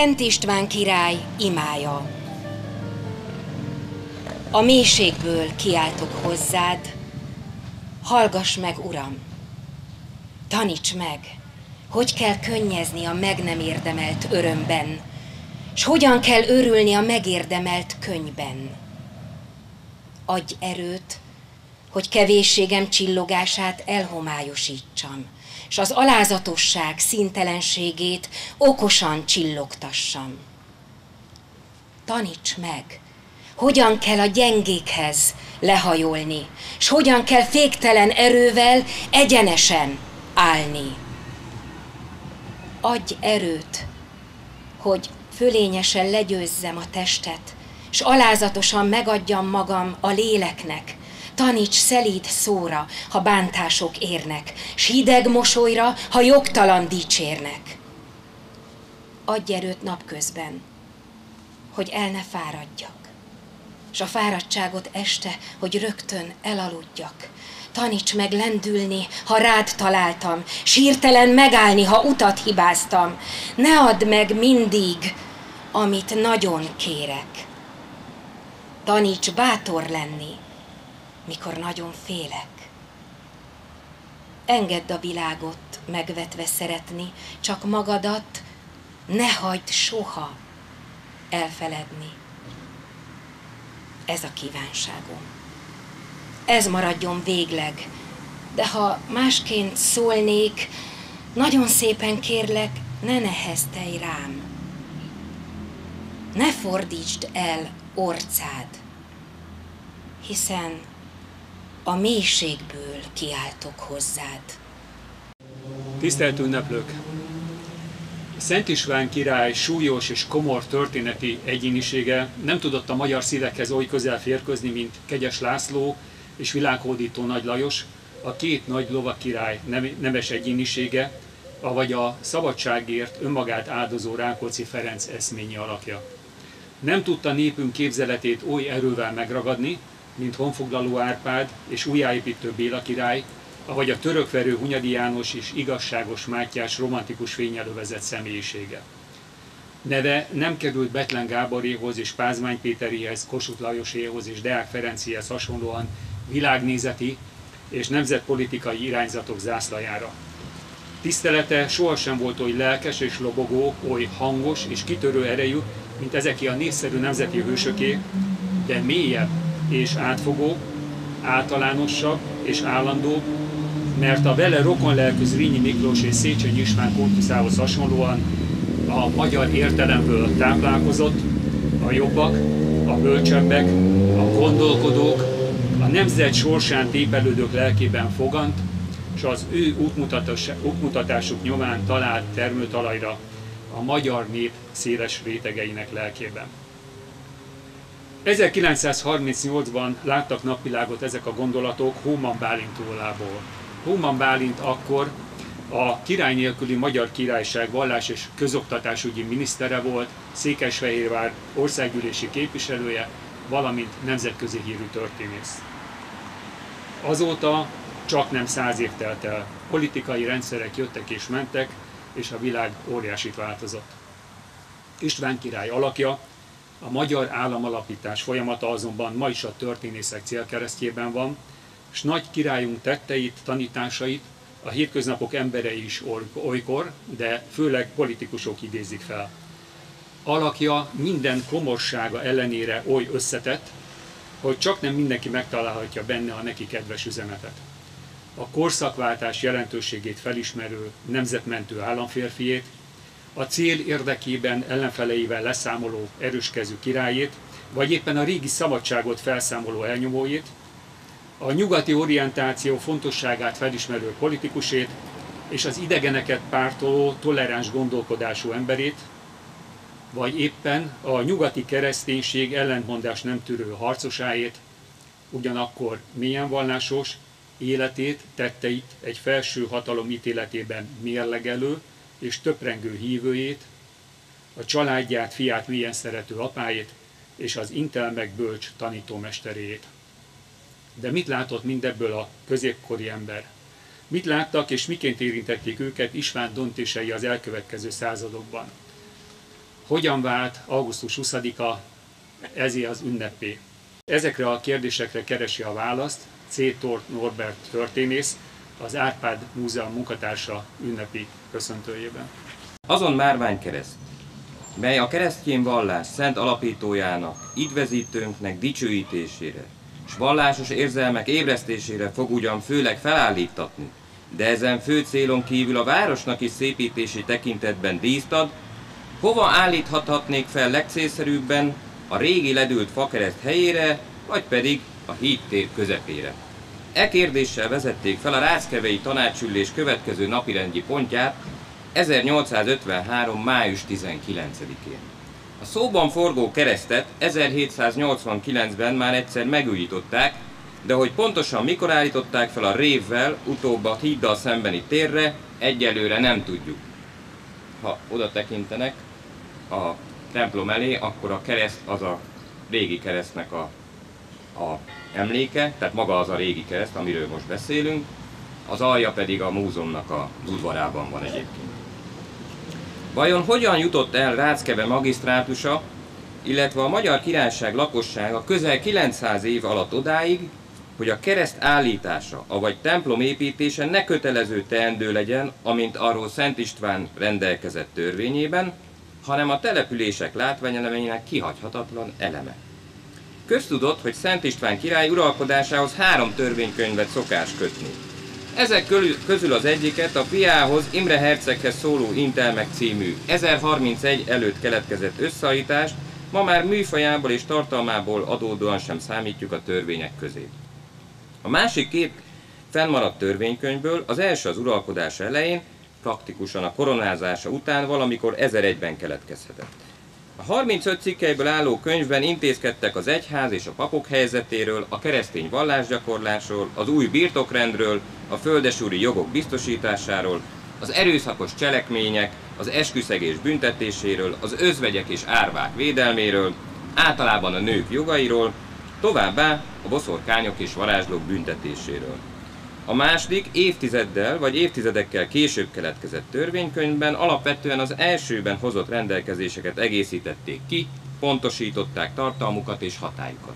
Szent István király imája. A mélységből kiáltok hozzád, hallgass meg, Uram! Taníts meg, hogy kell könnyezni a meg nem érdemelt örömben, s hogyan kell örülni a megérdemelt könnyben. Adj erőt, hogy kevészségem csillogását elhomályosítsam, s az alázatosság színtelenségét okosan csillogtassam. Taníts meg, hogyan kell a gyengékhez lehajolni, s hogyan kell féktelen erővel egyenesen állni. Adj erőt, hogy fölényesen legyőzzem a testet, s alázatosan megadjam magam a léleknek. Taníts szelíd szóra, ha bántások érnek, s hideg mosolyra, ha jogtalan dicsérnek. Adj erőt napközben, hogy el ne fáradjak, s a fáradtságot este, hogy rögtön elaludjak. Taníts meg lendülni, ha rád találtam, s hirtelen megállni, ha utat hibáztam. Ne add meg mindig, amit nagyon kérek. Taníts bátor lenni, mikor nagyon félek. Engedd a világot megvetve szeretni, csak magadat ne hagyd soha elfeledni. Ez a kívánságom. Ez maradjon végleg, de ha másként szólnék, nagyon szépen kérlek, ne neheztelj rám. Ne fordítsd el orcád, hiszen a mélységből kiáltok hozzád. Tisztelt ünneplők! Szent István király súlyos és komor történeti egyénisége nem tudott a magyar szívekhez oly közel férkőzni, mint Kegyes László és világhódító Nagy Lajos, a két nagy lovakirály nemes egyénisége, avagy a szabadságért önmagát áldozó Rákóczi Ferenc eszményi alakja. Nem tudta népünk képzeletét oly erővel megragadni, mint honfoglaló Árpád és újjáépítő Béla király, avagy a törökverő Hunyadi János és igazságos Mátyás romantikus fénnyel övezett személyisége. Neve nem került Bethlen Gáboréhoz és Pázmány Péteréhez, Kossuth Lajoséhoz és Deák Ferencihez hasonlóan világnézeti és nemzetpolitikai irányzatok zászlajára. Tisztelete sohasem volt oly lelkes és lobogó, oly hangos és kitörő erejű, mint ezeké a népszerű nemzeti hősöké, de mélyebb és átfogó, általánosabb és állandóbb, mert a vele rokonlelkű Zrínyi Miklós és Széchenyi István kultuszához hasonlóan a magyar értelemből táplálkozott, a jobbak, a bölcsebbek, a gondolkodók, a nemzet sorsán tépelődők lelkében fogant, és az ő útmutatásuk nyomán talált termőtalajra a magyar nép széles rétegeinek lelkében. 1938-ban láttak napvilágot ezek a gondolatok Hóman Bálint tollából. Hóman Bálint akkor a király nélküli Magyar Királyság vallás- és közoktatásügyi minisztere volt, Székesfehérvár országgyűlési képviselője, valamint nemzetközi hírű történész. Azóta csaknem 100 év telt el, politikai rendszerek jöttek és mentek, és a világ óriásit változott. István király alakja, a magyar államalapítás folyamata azonban ma is a történészek célkeresztjében van, s nagy királyunk tetteit, tanításait a hétköznapok emberei is olykor, de főleg politikusok idézik fel. Alakja minden komorsága ellenére oly összetett, hogy csak nem mindenki megtalálhatja benne a neki kedves üzenetet. A korszakváltás jelentőségét felismerő, nemzetmentő államférfiét, a cél érdekében ellenfeleivel leszámoló erőskezű királyét, vagy éppen a régi szabadságot felszámoló elnyomójét, a nyugati orientáció fontosságát felismerő politikusét és az idegeneket pártoló, toleráns gondolkodású emberét, vagy éppen a nyugati kereszténység ellentmondás nem tűrő harcosáét, ugyanakkor mélyen vallásos, életét, tetteit egy felső hatalom ítéletében mérlegelő és töprengő hívőjét, a családját, fiát mélyen szerető apájét és az intelmek bölcs tanítómesterét. De mit látott mindebből a középkori ember? Mit láttak és miként érintették őket István döntései az elkövetkező századokban? Hogyan vált augusztus 20-a ezé az ünnepé? Ezekre a kérdésekre keresi a választ C. Norbert történész, az Árpád Múzeum munkatársa ünnepi köszöntőjében. Azon márványkereszt, mely a keresztény vallás szent alapítójának, idvezítőnknek dicsőítésére, s vallásos érzelmek ébresztésére fog ugyan főleg felállítatni, de ezen fő célon kívül a városnak is szépítési tekintetben díszt ad, hova állíthatnék fel legcélszerűbben a régi ledült fakereszt helyére, vagy pedig a hídtér közepére. E kérdéssel vezették fel a Ráckevei tanácsülés következő napirendi pontját 1853. május 19-én. A szóban forgó keresztet 1789-ben már egyszer megújították, de hogy pontosan mikor állították fel a révvel, utóbb a híddal szembeni térre, egyelőre nem tudjuk. Ha oda tekintenek a templom elé, akkor a kereszt az a régi keresztnek a emléke, tehát maga az a régi kereszt, amiről most beszélünk, az alja pedig a múzeumnak a udvarában van egyébként. Vajon hogyan jutott el Ráckeve magisztrátusa, illetve a Magyar Királyság lakossága közel 900 év alatt odáig, hogy a kereszt állítása, avagy templom építése ne kötelező teendő legyen, amint arról Szent István rendelkezett törvényében, hanem a települések látványelemének kihagyhatatlan eleme. Köztudott, hogy Szent István király uralkodásához 3 törvénykönyvet szokás kötni. Ezek közül az egyiket a fiához, Imre herceghez szóló Intelmek című 1031 előtt keletkezett összeállítást ma már műfajából és tartalmából adódóan sem számítjuk a törvények közé. A másik 2 fennmaradt törvénykönyvből az első az uralkodása elején, praktikusan a koronázása után valamikor 1001-ben keletkezhetett. A 35 cikkelyből álló könyvben intézkedtek az egyház és a papok helyzetéről, a keresztény vallásgyakorlásról, az új birtokrendről, a földesúri jogok biztosításáról, az erőszakos cselekmények, az esküszegés büntetéséről, az özvegyek és árvák védelméről, általában a nők jogairól, továbbá a boszorkányok és varázslók büntetéséről. A második évtizeddel vagy évtizedekkel később keletkezett törvénykönyvben alapvetően az elsőben hozott rendelkezéseket egészítették ki, pontosították tartalmukat és hatályukat.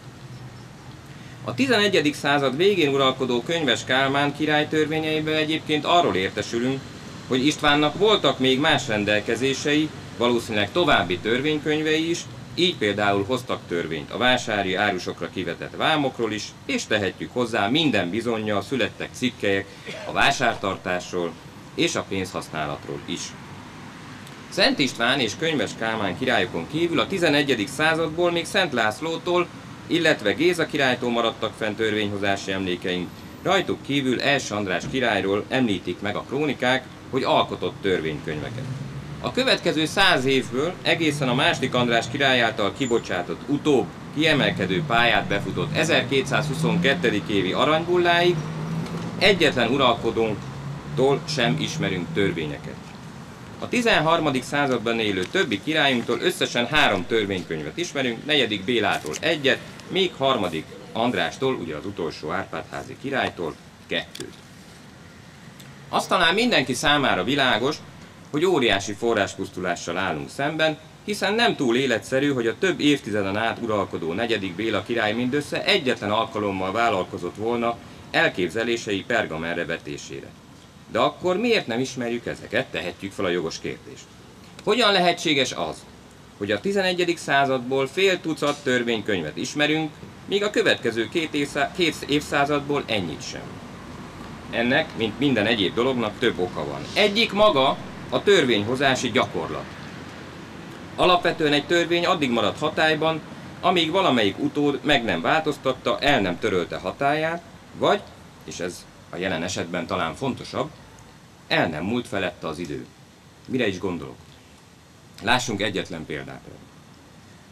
A 11. század végén uralkodó Könyves Kálmán király törvényeiben egyébként arról értesülünk, hogy Istvánnak voltak még más rendelkezései, valószínűleg további törvénykönyvei is, így például hoztak törvényt a vásári árusokra kivetett vámokról is, és tehetjük hozzá minden bizonnyal születtek cikkelyek a vásártartásról és a pénzhasználatról is. Szent István és Könyves Kálmán királyokon kívül a 11. századból még Szent Lászlótól, illetve Géza királytól maradtak fenn törvényhozási emlékeink, rajtuk kívül Els András királyról említik meg a krónikák, hogy alkotott törvénykönyveket. A következő 100 évből egészen a II. András király által kibocsátott utóbb kiemelkedő pályát befutott 1222. évi aranybulláig egyetlen uralkodónktól sem ismerünk törvényeket. A 13. században élő többi királyunktól összesen 3 törvénykönyvet ismerünk, 4. Bélától 1-et, még 3. Andrástól, ugye az utolsó Árpád-házi királytól 2-t. Azt talán mindenki számára világos, hogy óriási forráspusztulással állunk szemben, hiszen nem túl életszerű, hogy a több évtizeden át uralkodó 4. Béla király mindössze egyetlen alkalommal vállalkozott volna elképzelései pergamenre vetésére. De akkor miért nem ismerjük ezeket, tehetjük fel a jogos kérdést. Hogyan lehetséges az, hogy a 11. századból fél tucat törvénykönyvet ismerünk, míg a következő 2 évszázadból ennyit sem? Ennek, mint minden egyéb dolognak, több oka van. Egyik maga a törvényhozási gyakorlat. Alapvetően egy törvény addig marad hatályban, amíg valamelyik utód meg nem változtatta, el nem törölte hatályát, vagy, és ez a jelen esetben talán fontosabb, el nem múlt felette az idő. Mire is gondolok? Lássunk egyetlen példát.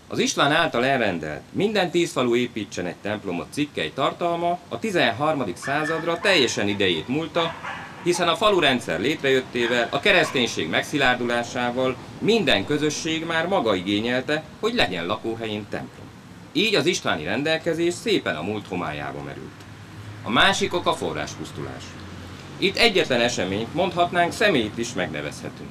Az István által elrendelt minden 10 falu építsen egy templomot cikkely tartalma a 13. századra teljesen idejét múlta, hiszen a falurendszer létrejöttével, a kereszténység megszilárdulásával minden közösség már maga igényelte, hogy legyen lakóhelyén templom. Így az istváni rendelkezés szépen a múlt homályába merült. A másik ok a forráspusztulás. Itt egyetlen eseményt, mondhatnánk személyt is megnevezhetünk.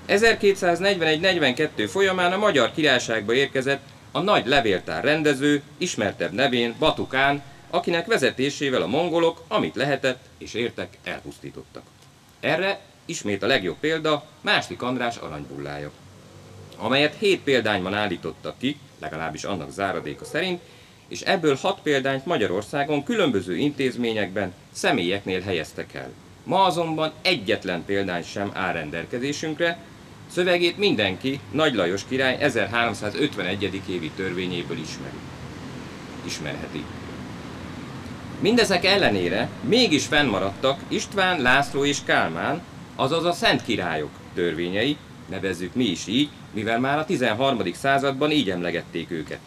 1241-42 folyamán a Magyar Királyságba érkezett a nagy levéltár rendező, ismertebb nevén Batu-kán, akinek vezetésével a mongolok, amit lehetett és értek, elpusztítottak. Erre ismét a legjobb példa Mástik András aranybullája, amelyet 7 példányban állítottak ki, legalábbis annak záradéka szerint, és ebből 6 példányt Magyarországon különböző intézményekben, személyeknél helyeztek el. Ma azonban egyetlen példány sem áll rendelkezésünkre, szövegét mindenki Nagy Lajos király 1351. évi törvényéből ismerheti. Mindezek ellenére mégis fennmaradtak István, László és Kálmán, azaz a szent királyok törvényei, nevezzük mi is így, mivel már a 13. században így emlegették őket.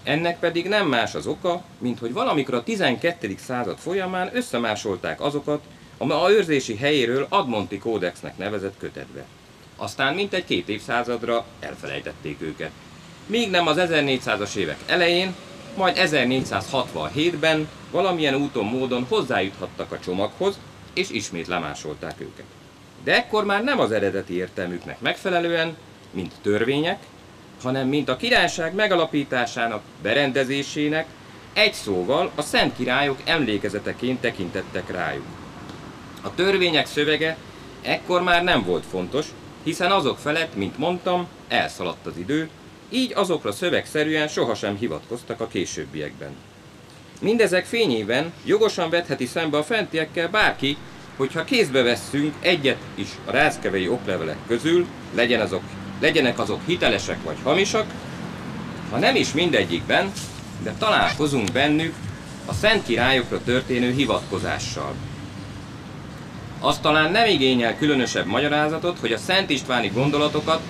Ennek pedig nem más az oka, mint hogy valamikor a 12. század folyamán összemásolták azokat a őrzési helyéről Admonti kódexnek nevezett kötetbe. Aztán mintegy 2 évszázadra elfelejtették őket. Míg nem az 1400-as évek elején, majd 1467-ben valamilyen úton módon hozzájuthattak a csomaghoz, és ismét lemásolták őket. De ekkor már nem az eredeti értelmüknek megfelelően, mint törvények, hanem mint a királyság megalapításának, berendezésének, egy szóval a szent királyok emlékezeteként tekintettek rájuk. A törvények szövege ekkor már nem volt fontos, hiszen azok felett, mint mondtam, elszaladt az idő, így azokra szövegszerűen sohasem hivatkoztak a későbbiekben. Mindezek fényében jogosan vetheti szembe a fentiekkel bárki, hogyha kézbe vesszünk egyet is a ráckevei oklevelek közül, legyenek azok hitelesek vagy hamisak, ha nem is mindegyikben, de találkozunk bennük a szent királyokra történő hivatkozással. Az talán nem igényel különösebb magyarázatot, hogy a szent istváni gondolatokat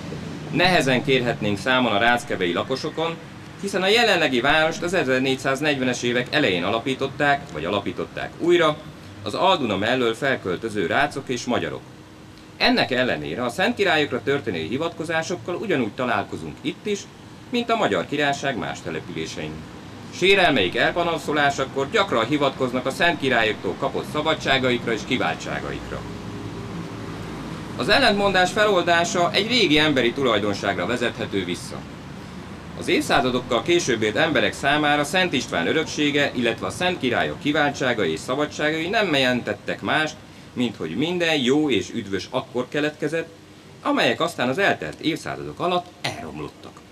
nehezen kérhetnénk számon a ráckevei lakosokon, hiszen a jelenlegi várost az 1440-es évek elején alapították újra az Al-Duna mellől felköltöző rácok és magyarok. Ennek ellenére a szent királyokra történő hivatkozásokkal ugyanúgy találkozunk itt is, mint a Magyar Királyság más településein. Sérelmeik elpanaszolásakor gyakran hivatkoznak a szent királyoktól kapott szabadságaikra és kiváltságaikra. Az ellentmondás feloldása egy régi emberi tulajdonságra vezethető vissza. Az évszázadokkal később élt emberek számára Szent István öröksége, illetve a szent királyok kiváltságai és szabadságai nem jelentettek mást, mint hogy minden jó és üdvös akkor keletkezett, amelyek aztán az eltelt évszázadok alatt elromlottak.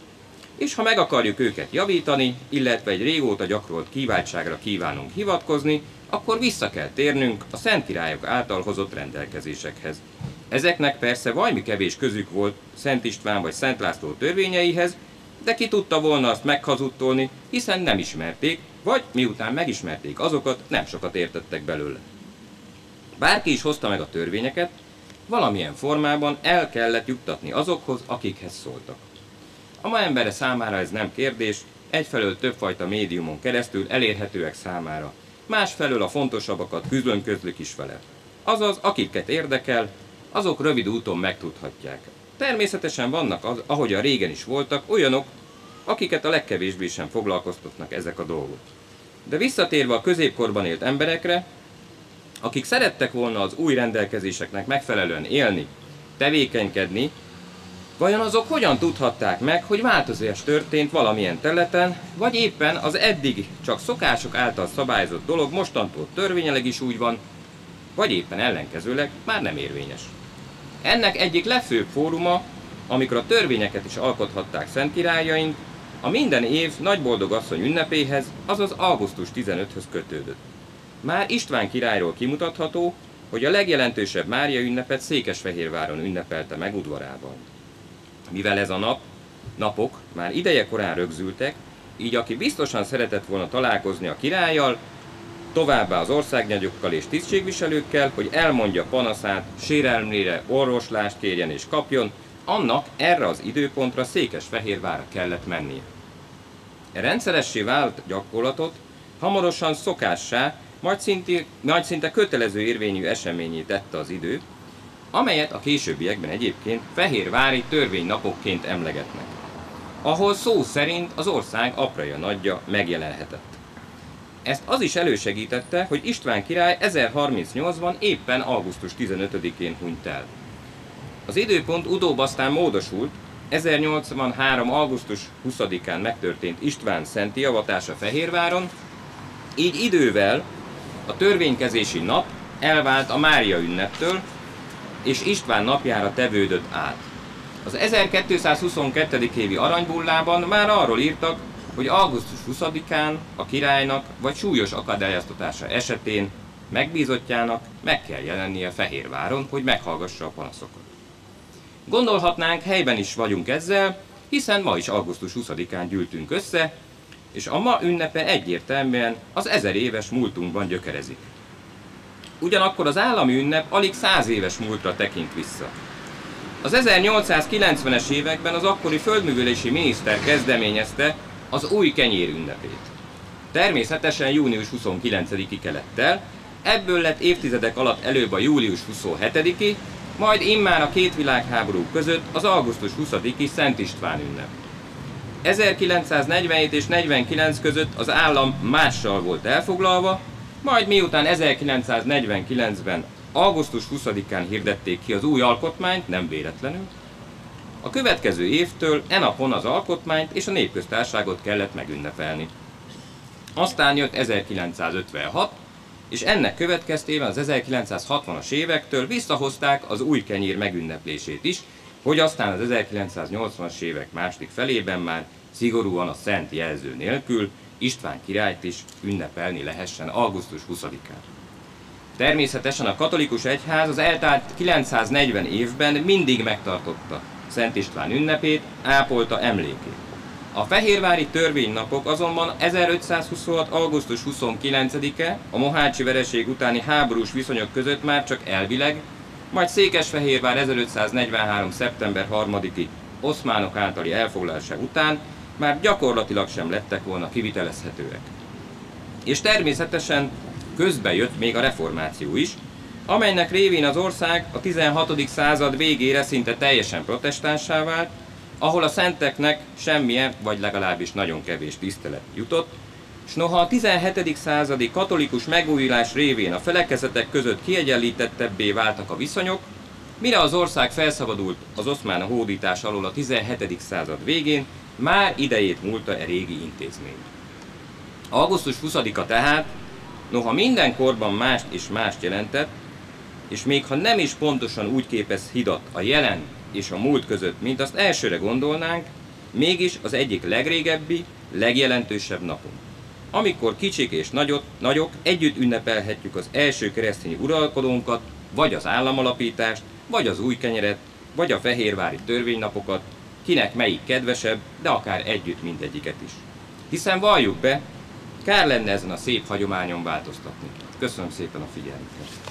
És ha meg akarjuk őket javítani, illetve egy régóta gyakorolt kiváltságra kívánunk hivatkozni, akkor vissza kell térnünk a szent királyok által hozott rendelkezésekhez. Ezeknek persze vajmi kevés közük volt Szent István vagy Szent László törvényeihez, de ki tudta volna azt meghazudtolni, hiszen nem ismerték, vagy miután megismerték azokat, nem sokat értettek belőle. Bárki is hozta meg a törvényeket, valamilyen formában el kellett juttatni azokhoz, akikhez szóltak. A ma embere számára ez nem kérdés, egyfelől többfajta médiumon keresztül elérhetőek számára, másfelől a fontosabbakat külön közlik is vele. Azaz, akiket érdekel, azok rövid úton megtudhatják. Természetesen vannak, ahogy a régen is voltak, olyanok, akiket a legkevésbé sem foglalkoztatnak ezek a dolgok. De visszatérve a középkorban élt emberekre, akik szerettek volna az új rendelkezéseknek megfelelően élni, tevékenykedni, vajon azok hogyan tudhatták meg, hogy változás történt valamilyen területen, vagy éppen az eddig csak szokások által szabályozott dolog mostantól törvényileg is úgy van, vagy éppen ellenkezőleg már nem érvényes. Ennek egyik legfőbb fóruma, amikor a törvényeket is alkothatták szent királyaink, a minden év Nagyboldogasszony ünnepéhez, azaz augusztus 15-höz kötődött. Már István királyról kimutatható, hogy a legjelentősebb Mária ünnepet Székesfehérváron ünnepelte meg udvarában. Mivel ez a napok már ideje korán rögzültek, így aki biztosan szeretett volna találkozni a királlyal, továbbá az országnagyokkal és tisztségviselőkkel, hogy elmondja panaszát, sérelmére orvoslást kérjen és kapjon, annak erre az időpontra Székesfehérvárra kellett mennie. E rendszeressé vált gyakorlatot hamarosan szokássá, majd szinte kötelező érvényű eseményé tette az idő, amelyet a későbbiekben egyébként fehérvári törvénynapokként emlegetnek, ahol szó szerint az ország apraja nagyja megjelenhetett. Ezt az is elősegítette, hogy István király 1038-ban éppen augusztus 15-én hunyt el. Az időpont utóbb aztán módosult, 1083. augusztus 20-án megtörtént István szenti avatása Fehérváron, így idővel a törvénykezési nap elvált a Mária ünneptől, és István napjára tevődött át. Az 1222. évi aranybullában már arról írtak, hogy augusztus 20-án a királynak vagy súlyos akadályoztatása esetén megbízottjának meg kell jelennie Fehérváron, hogy meghallgassa a panaszokat. Gondolhatnánk, helyben is vagyunk ezzel, hiszen ma is augusztus 20-án gyűltünk össze, és a ma ünnepe egyértelműen az 1000 éves múltunkban gyökerezik. Ugyanakkor az állami ünnep alig 100 éves múltra tekint vissza. Az 1890-es években az akkori földművelési miniszter kezdeményezte az új kenyér ünnepét. Természetesen június 29-i kelettel, ebből lett évtizedek alatt előbb a július 27-i, majd immár a két világháború között az augusztus 20-i Szent István ünnep. 1947 és 49 között az állam mással volt elfoglalva, majd miután 1949-ben augusztus 20-án hirdették ki az új alkotmányt, nem véletlenül, a következő évtől e napon az alkotmányt és a népköztársaságot kellett megünnepelni. Aztán jött 1956, és ennek következtében az 1960-as évektől visszahozták az új kenyér megünneplését is, hogy aztán az 1980-as évek második felében már szigorúan a szent jelző nélkül István királyt is ünnepelni lehessen augusztus 20-án. Természetesen a katolikus egyház az eltelt 940 évben mindig megtartotta Szent István ünnepét, ápolta emlékét. A fehérvári törvénynapok azonban 1526. augusztus 29-e a mohácsi vereség utáni háborús viszonyok között már csak elvileg, majd Székesfehérvár 1543. szeptember 3-i oszmánok általi elfoglalása után már gyakorlatilag sem lettek volna kivitelezhetőek. És természetesen közbe jött még a reformáció is, amelynek révén az ország a 16. század végére szinte teljesen protestánssá vált, ahol a szenteknek semmilyen, vagy legalábbis nagyon kevés tisztelet jutott, s noha a 17. századi katolikus megújulás révén a felekezetek között kiegyenlítettebbé váltak a viszonyok, mire az ország felszabadult az oszmán hódítás alól a 17. század végén, már idejét múlta e régi intézmény. Augusztus 20-a tehát, noha minden korban mást és mást jelentett, és még ha nem is pontosan úgy képez hidat a jelen és a múlt között, mint azt elsőre gondolnánk, mégis az egyik legrégebbi, legjelentősebb napunk. Amikor kicsik és nagyok együtt ünnepelhetjük az első keresztény uralkodónkat, vagy az államalapítást, vagy az új kenyeret, vagy a fehérvári törvénynapokat, kinek melyik kedvesebb, de akár együtt mindegyiket is. Hiszen valljuk be, kár lenne ezen a szép hagyományon változtatni. Köszönöm szépen a figyelmüket!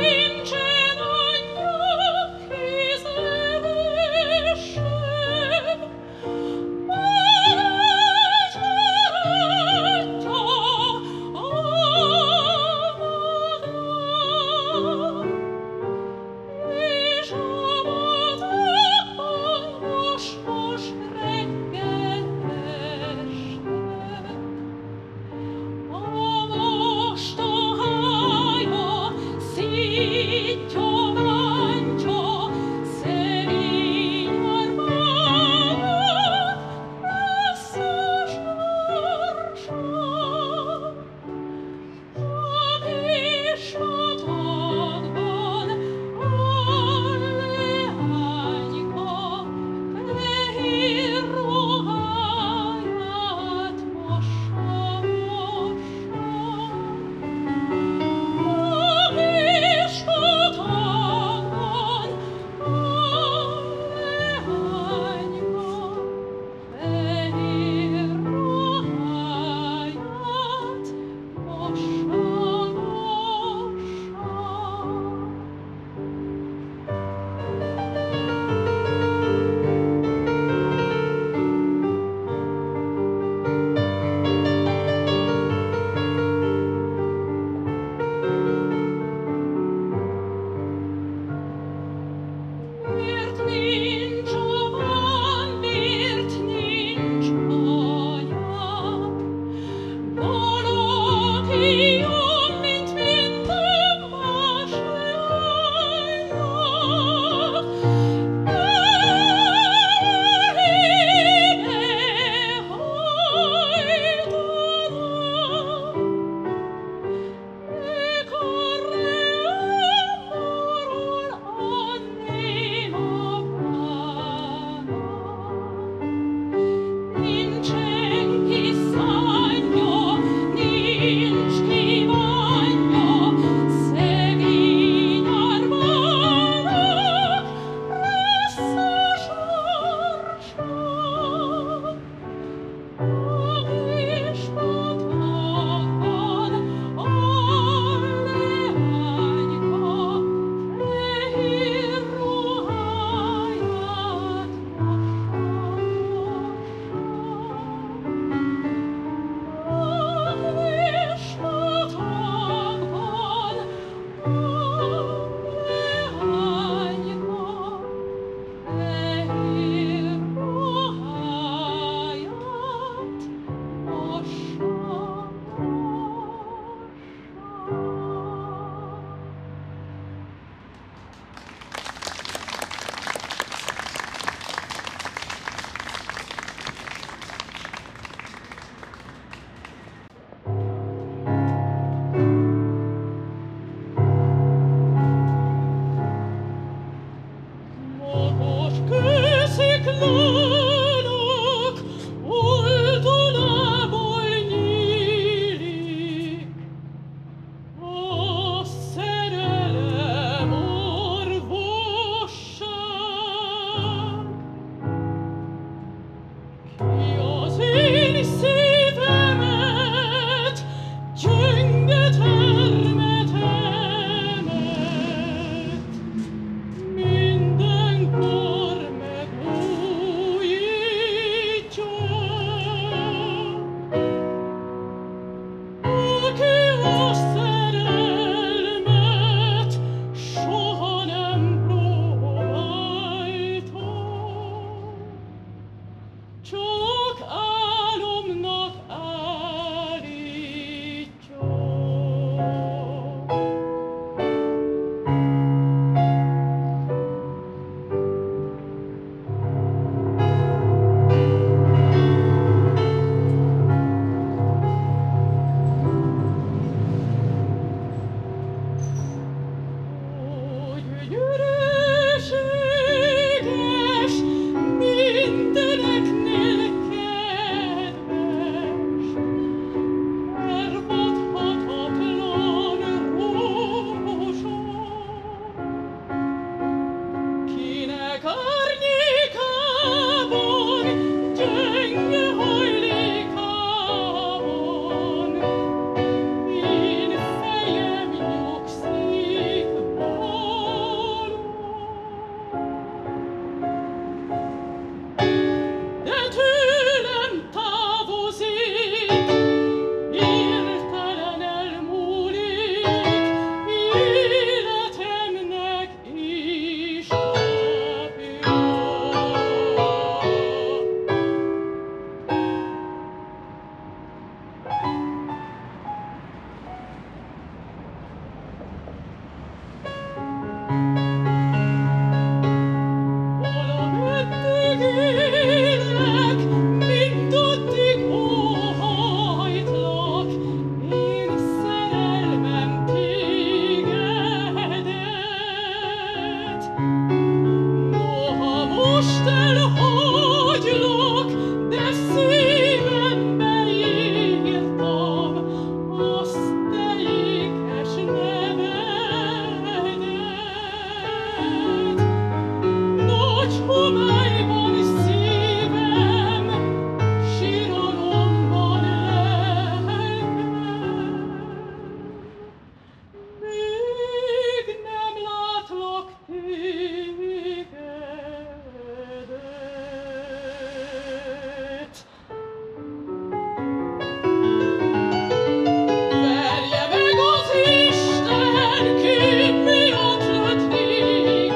Nincsen anyja, kizel Verje meg az Isten, ki miatt lett végem,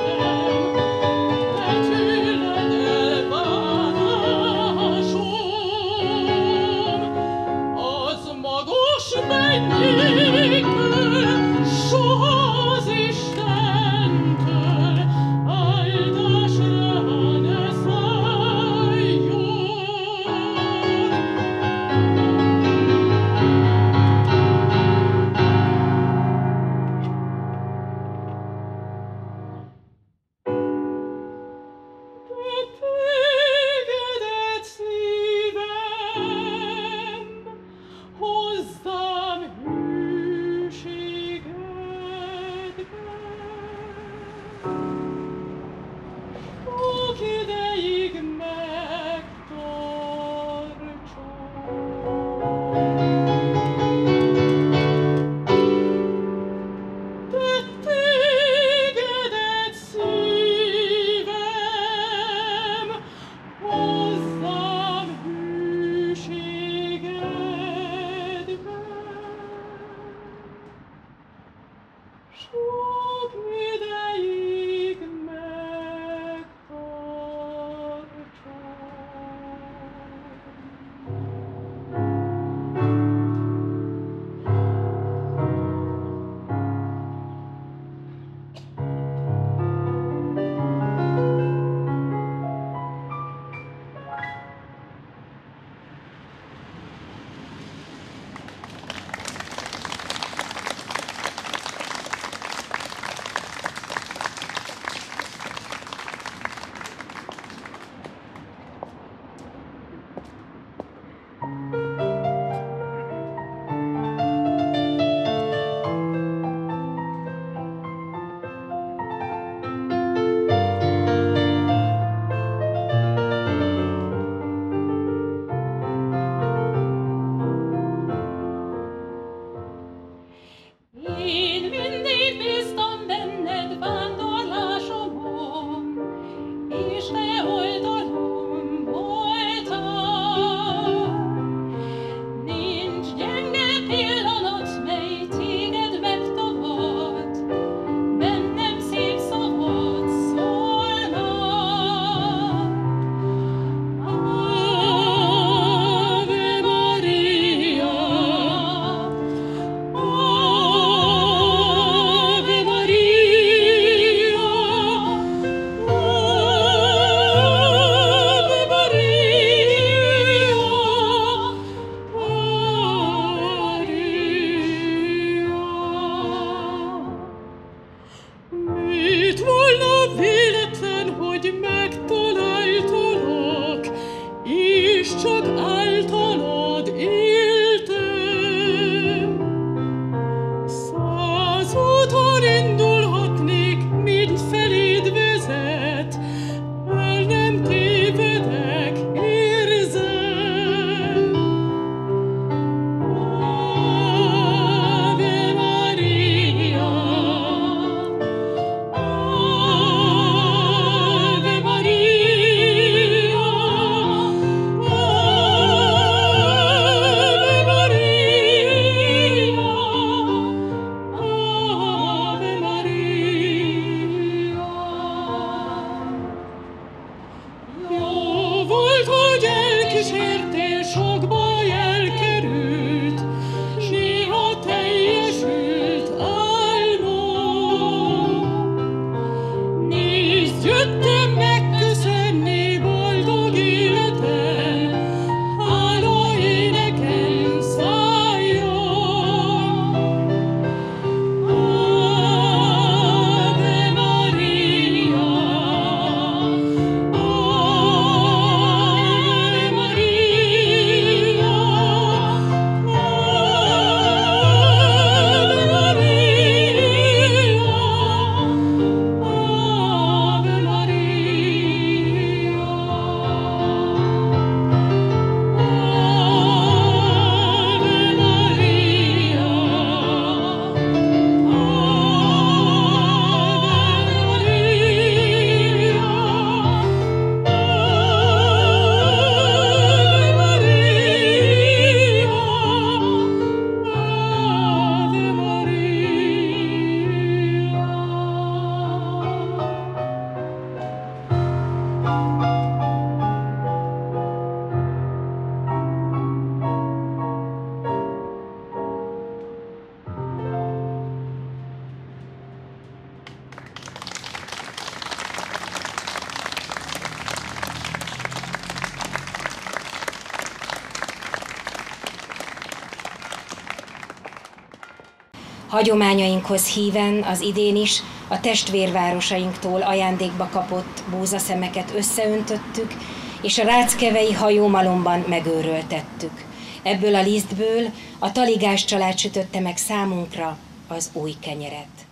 Hagyományainkhoz híven az idén is a testvérvárosainktól ajándékba kapott búzaszemeket összeöntöttük, és a ráckevei hajómalomban megőröltettük. Ebből a lisztből a Taligás család sütötte meg számunkra az új kenyeret.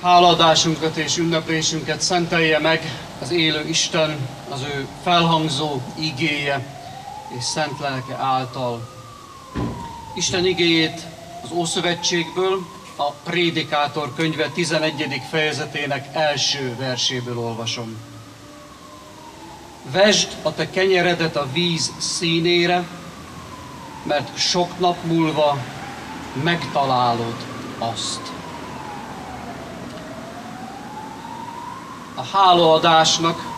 Hálaadásunkat és ünneplésünket szentelje meg az élő Isten, az ő felhangzó igéje és szent lelke által. Isten igéjét az Ószövetségből, a Prédikátor könyve 11. fejezetének első verséből olvasom. Vesd a te kenyeredet a víz színére, mert sok nap múlva megtalálod azt. A hálaadásnak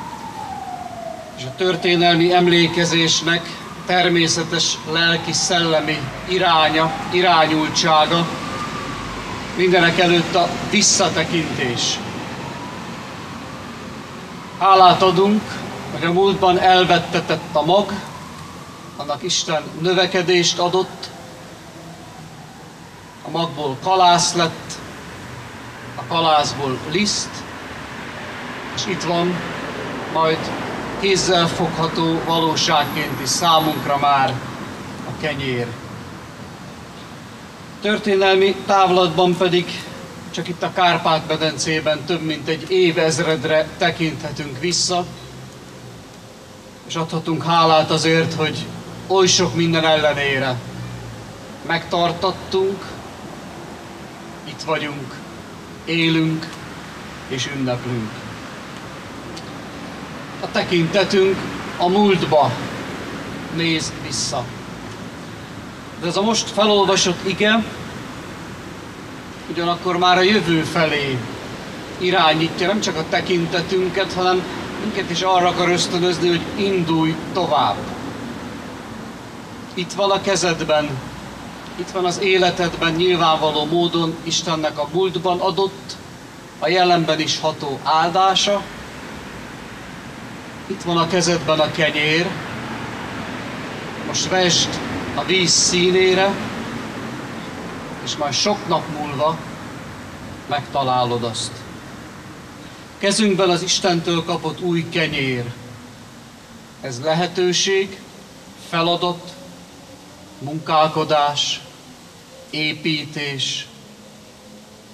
és a történelmi emlékezésnek természetes lelki-szellemi irányultsága mindenek előtt a visszatekintés. Hálát adunk, hogy a múltban elvettetett a mag, annak Isten növekedést adott, a magból kalász lett, a kalászból liszt, és itt van majd kézzelfogható valóságként is számunkra már a kenyér. Történelmi távlatban pedig csak itt a Kárpát-medencében több mint egy évezredre tekinthetünk vissza, és adhatunk hálát azért, hogy oly sok minden ellenére megtartattunk, itt vagyunk, élünk és ünneplünk. a tekintetünk a múltba néz vissza. De ez a most felolvasott ige ugyanakkor már a jövő felé irányítja nem csak a tekintetünket, hanem minket is arra akar ösztönözni, hogy indulj tovább. Itt van a kezedben, itt van az életedben nyilvánvaló módon Istennek a múltban adott, a jelenben is ható áldása. Itt van a kezedben a kenyér, most vesd a víz színére, és majd sok nap múlva megtalálod azt. Kezünkben az Istentől kapott új kenyér. Ez lehetőség, feladat, munkálkodás, építés,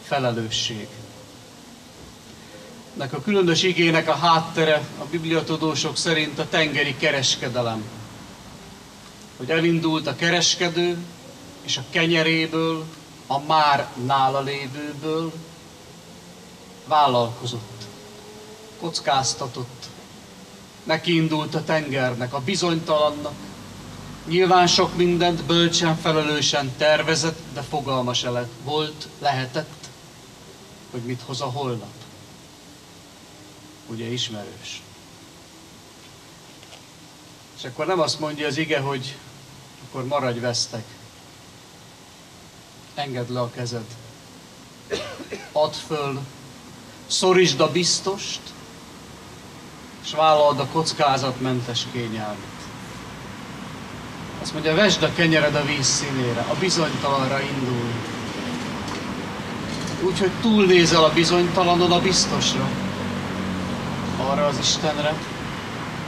felelősség. Ennek a különös igének a háttere a bibliatudósok szerint a tengeri kereskedelem. Hogy elindult a kereskedő, és a kenyeréből, a már nála lévőből vállalkozott, kockáztatott. Neki indult a tengernek, a bizonytalannak. Nyilván sok mindent bölcsen, felelősen tervezett, de fogalma se volt, lehetett, hogy mit hoz a holnap. Ugye ismerős. És akkor nem azt mondja az ige, hogy akkor maradj vesztek. Engedd le a kezed. Add föl, szorítsd a biztost, és vállald a kockázatmentes kényelmet. Azt mondja, vesd a kenyered a víz színére, a bizonytalanra indulj. Úgyhogy túlnézel a bizonytalanon a biztosra. Arra az Istenre,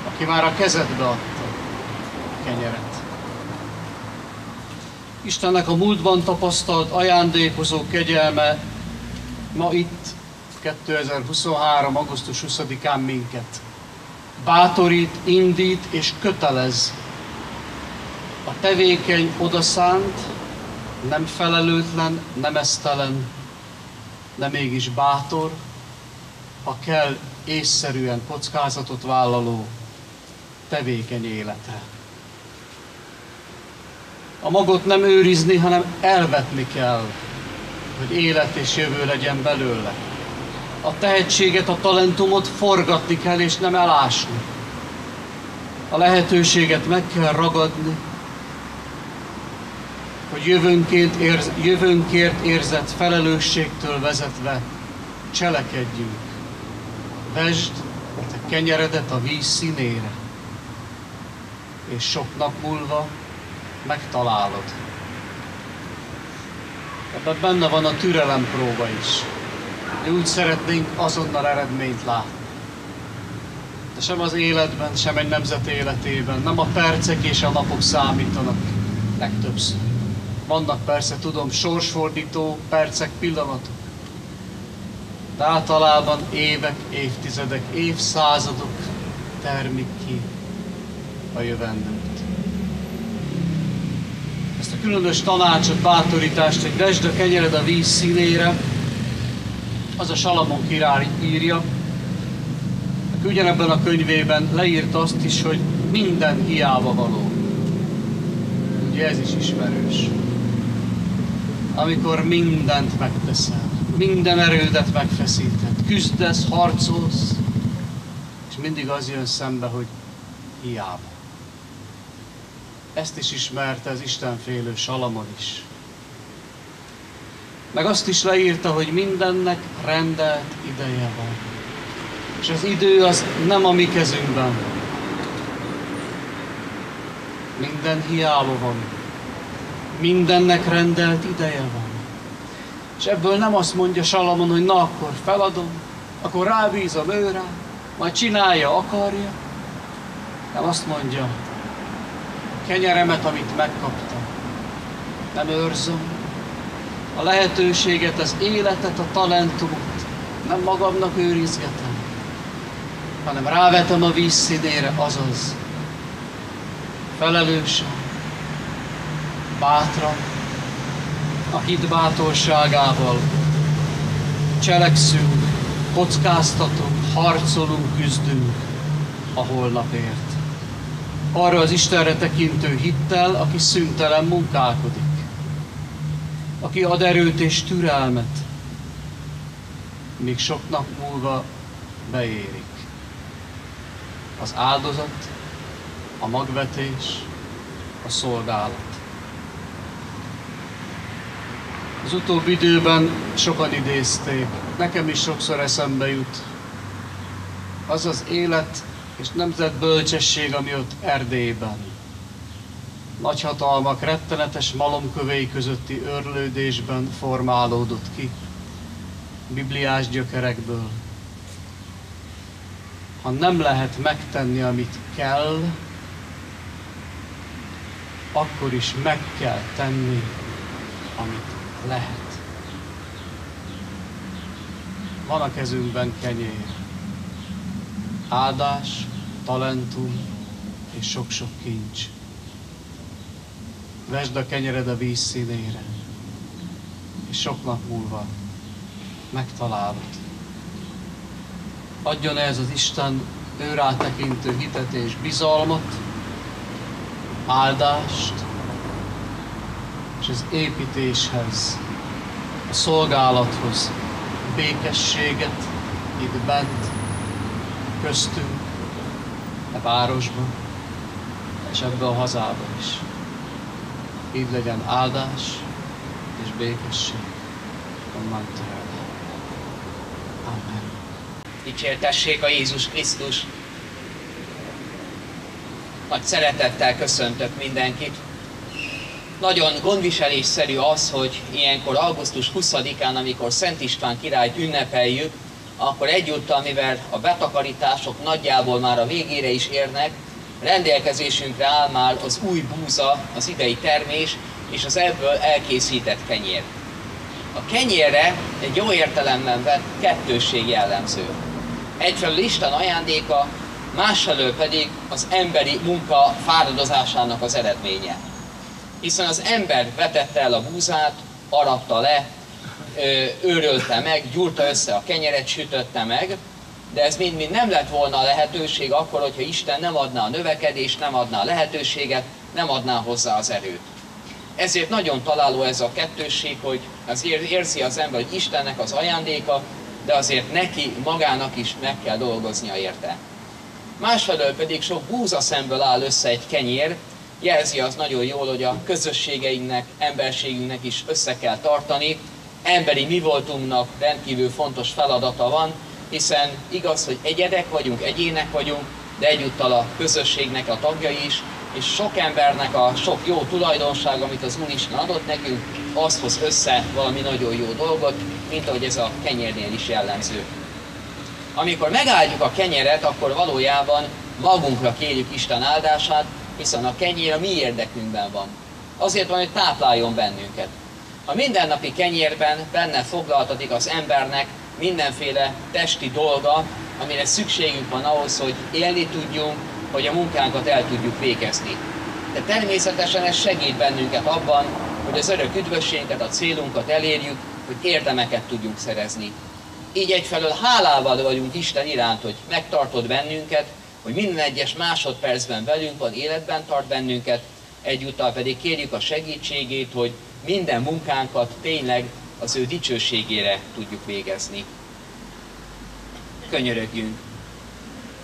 aki már a kezedbe adta a kenyeret. Istennek a múltban tapasztalt ajándékozó kegyelme ma itt, 2023. augusztus 20-án minket bátorít, indít és kötelez a tevékeny, odaszánt, nem felelőtlen, nem esztelen, de mégis bátor, ha kell, észszerűen kockázatot vállaló tevékeny életre. A magot nem őrizni, hanem elvetni kell, hogy élet és jövő legyen belőle. A tehetséget, a talentumot forgatni kell, és nem elásni. A lehetőséget meg kell ragadni, hogy jövőnkért érzett felelősségtől vezetve cselekedjünk. Vesd a kenyeredet a víz színére, és sok nap múlva megtalálod. Ebben benne van a türelem próba is. Mi úgy szeretnénk azonnal eredményt látni. De sem az életben, sem egy nemzet életében nem a percek és a napok számítanak legtöbbször. Vannak persze, tudom, sorsfordító percek, pillanatok. De általában évek, évtizedek, évszázadok termik ki a jövendőt. Ezt a különös tanácsot, bátorítást, hogy vesd a kenyered a víz színére, az a Salamon király írja, aki ugyanebben a könyvében leírt azt is, hogy minden hiába való. Ugye ez is ismerős. Amikor mindent megteszel, minden erődet megfeszíted, küzdesz, harcolsz, és mindig az jön szembe, hogy hiába. Ezt is ismerte az istenfélő Salamon is. Meg azt is leírta, hogy mindennek rendelt ideje van. És az idő az nem a mi kezünkben. Minden hiába van. Mindennek rendelt ideje van. És ebből nem azt mondja Salamon, hogy na akkor feladom, akkor rábízom őre, majd csinálja, akarja. Nem azt mondja, a kenyeremet, amit megkaptam, nem őrzöm. A lehetőséget, az életet, a talentumot nem magamnak őrizgetem, hanem rávetem a víz színére, azaz felelősen, bátran, a hit bátorságával cselekszünk, kockáztatunk, harcolunk, küzdünk, a holnapért. Arra az Istenre tekintő hittel, aki szüntelen munkálkodik, aki ad erőt és türelmet, míg sok nap múlva beérik. Az áldozat, a magvetés, a szolgálat. Az utóbbi időben sokan idézték, nekem is sokszor eszembe jut az az élet és nemzet bölcsesség, ami ott Erdélyben, nagyhatalmak rettenetes malomkövei közötti őrlődésben formálódott ki, bibliás gyökerekből. Ha nem lehet megtenni, amit kell, akkor is meg kell tenni, amit lehet. Van a kezünkben kenyér, áldás, talentum és sok-sok kincs. Vesd a kenyered a víz színére, és sok nap múlva megtalálod. Adjon ez az Isten őrátekintő hitet és bizalmat, áldást, és az építéshez, a szolgálathoz békességet itt bent, köztünk, a városban, és ebbe a hazába is. Így legyen áldás és békesség onnan tőle. Amen. Dicsértessék a Jézus Krisztus! Nagy szeretettel köszöntök mindenkit. Nagyon gondviselésszerű az, hogy ilyenkor augusztus 20-án, amikor Szent István királyt ünnepeljük, akkor egyúttal, mivel a betakarítások nagyjából már a végére is érnek, rendelkezésünkre áll már az új búza, az idei termés és az ebből elkészített kenyér. A kenyérre egy jó értelemben vett kettősség jellemző. Egyfelől Isten ajándéka, másfelől pedig az emberi munka fáradozásának az eredménye. Hiszen az ember vetette el a búzát, aratta le, őrölte meg, gyúrta össze a kenyeret, sütötte meg, de ez mind nem lett volna a lehetőség akkor, hogyha Isten nem adná a növekedést, nem adná a lehetőséget, nem adná hozzá az erőt. Ezért nagyon találó ez a kettősség, hogy azért érzi az ember, hogy Istennek az ajándéka, de azért neki magának is meg kell dolgoznia érte. Másfelől pedig sok búzaszemből áll össze egy kenyér, jelzi az nagyon jól, hogy a közösségeinknek, emberségünknek is össze kell tartani. Emberi mi voltunknak rendkívül fontos feladata van, hiszen igaz, hogy egyedek vagyunk, egyének vagyunk, de egyúttal a közösségnek a tagjai is, és sok embernek a sok jó tulajdonság, amit az Úristen adott nekünk, azt hoz össze valami nagyon jó dolgot, mint ahogy ez a kenyérnél is jellemző. Amikor megáldjuk a kenyeret, akkor valójában magunkra kérjük Isten áldását, hiszen a kenyér a mi érdekünkben van. Azért van, hogy tápláljon bennünket. A mindennapi kenyérben benne foglaltatik az embernek mindenféle testi dolga, amire szükségünk van ahhoz, hogy élni tudjunk, hogy a munkánkat el tudjuk végezni. De természetesen ez segít bennünket abban, hogy az örök üdvösséget, a célunkat elérjük, hogy érdemeket tudjunk szerezni. Így egyfelől hálával vagyunk Isten iránt, hogy megtartod bennünket, hogy minden egyes másodpercben velünk van, életben tart bennünket, egyúttal pedig kérjük a segítségét, hogy minden munkánkat tényleg az ő dicsőségére tudjuk végezni. Könyörögjünk!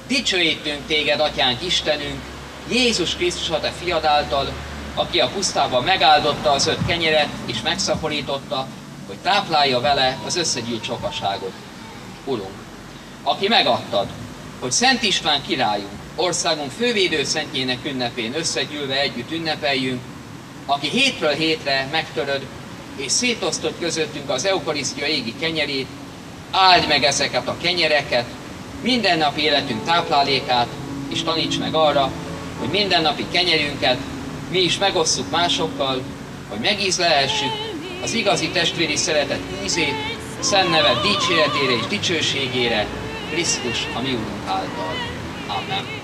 Dicsőítünk téged, Atyánk Istenünk, Jézus Krisztus a te fiad által, aki a pusztában megáldotta az 5 kenyeret és megszaporította, hogy táplálja vele az összegyűlt sokaságot. Urunk, aki megadtad, hogy Szent István királyunk, országunk fővédőszentjének ünnepén összegyűlve együtt ünnepeljünk, aki hétről hétre megtöröd és szétosztod közöttünk az eukarisztia égi kenyerét, áld meg ezeket a kenyereket, mindennapi életünk táplálékát, és taníts meg arra, hogy mindennapi kenyerünket mi is megosszuk másokkal, hogy megízlelhessük az igazi testvéri szeretet ízét, szent neved dicséretére és dicsőségére, Krisztus a mi Urunk által. Amen.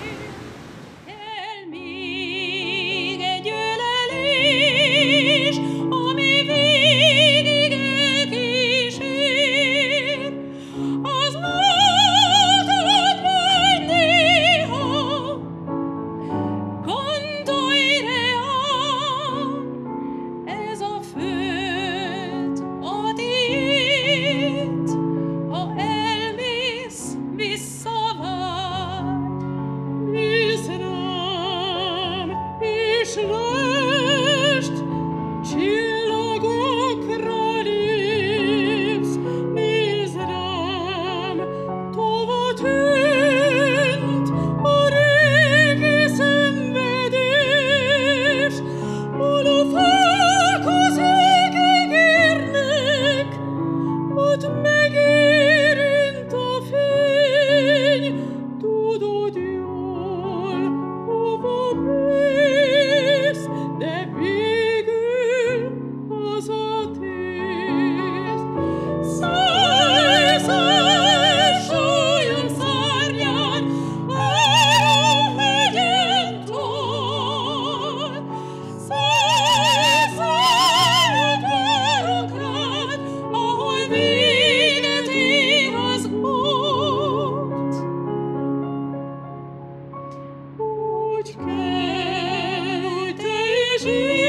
Az úgy kell, hogy te is